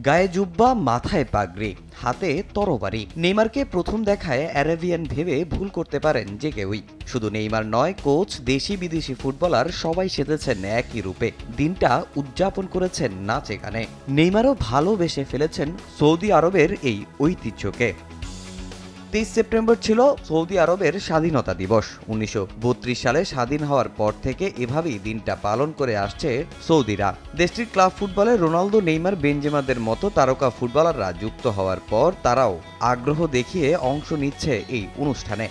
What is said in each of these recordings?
গায়ে জুব্বা, মাথায় পাগড়ি, হাতে তরবারি। নেইমারকে প্রথম দেখায় অ্যারাবিয়ান ভেবে ভুল করতে পারেন যে কেউই। শুধু নেইমার নয়, কোচ, দেশি বিদেশি ফুটবলার সবাই সেজেছেন একই রূপে। দিনটা উদযাপন করেছেন নাচে গানে। নেইমারও ভালোবেসে ফেলেছেন সৌদি আরবের এই ঐতিহ্যকে। 23 সেপ্টেম্বর ছিল সৌদি আরবের স্বাধীনতা দিবস। 1932 সালে স্বাধীন হওয়ার পর থেকে এভাবেই দিনটা পালন করে আসছে সৌদিরা। দেশটির ক্লাব ফুটবলে রোনালদো, নেইমার, বেনজেমাদের মতো তারকা ফুটবলাররা যুক্ত হওয়ার পর তারাও আগ্রহ দেখিয়ে অংশ নিচ্ছে এই অনুষ্ঠানে।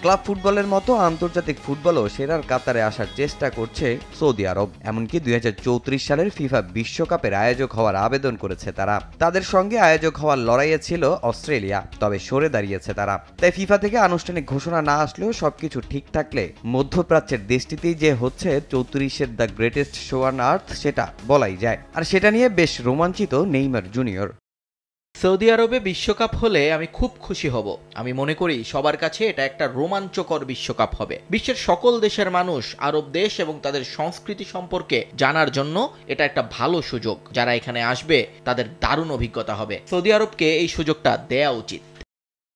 ক্লাব ফুটবলের মতো আন্তর্জাতিক ফুটবলও সেরার কাতারে আসার চেষ্টা করছে সৌদি আরব। এমনকি 2034 সালের ফিফা বিশ্বকাপের আয়োজক হওয়ার আবেদন করেছে তারা। তাদের সঙ্গে আয়োজক হওয়ার লড়াইয়ে ছিল অস্ট্রেলিয়া, তবে সরে দাঁড়িয়েছে তারা। তাই ফিফা থেকে আনুষ্ঠানিক ঘোষণা না আসলেও সবকিছু ঠিক থাকলে মধ্যপ্রাচ্যের দেশটিতেই যে হচ্ছে 34-এর the greatest show on earth সেটা বলাই যায়। আর সেটা নিয়ে বেশ রোমাঞ্চিত নেইমার জুনিয়র। সৌদি আরবে বিশ্বকাপ হলে আমি খুব খুশি হব। আমি মনে করি সবার কাছে এটা একটা রোমাঞ্চকর বিশ্বকাপ হবে। বিশ্বের সকল দেশের মানুষ আরব দেশ এবং তাদের সংস্কৃতি সম্পর্কে জানার জন্য এটা একটা ভালো সুযোগ। যারা এখানে আসবে তাদের দারুণ অভিজ্ঞতা হবে। সৌদি আরবকে এই সুযোগটা দেয়া উচিত।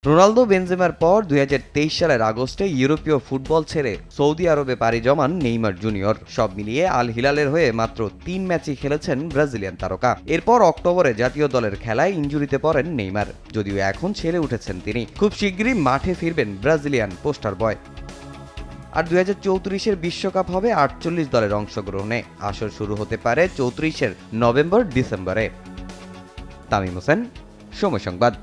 রোনালদো, বেনজেমার পর 2023 সালের আগস্টে ইউরোপীয় ফুটবল ছেড়ে সৌদি আরবে পাড়ি জমান নেইমার জুনিয়র। সব মিলিয়ে আল হিলালের হয়ে মাত্র 3 ম্যাচই খেলেছেন ব্রাজিলিয়ান তারকা। এরপর অক্টোবরে জাতীয় দলের খেলায় ইনজুরিতে পড়েন নেইমার, যদিও এখন ছেড়ে উঠেছেন তিনি। খুব শিগগিরই মাঠে ফিরবেন ব্রাজিলিয়ান পোস্টার বয়। আর 2034-এর বিশ্বকাপ হবে 48 দলের অংশগ্রহণে। আসর শুরু হতে পারে 34-এর নভেম্বর-ডিসেম্বরে। তামিম হোসেন, সময় সংবাদ।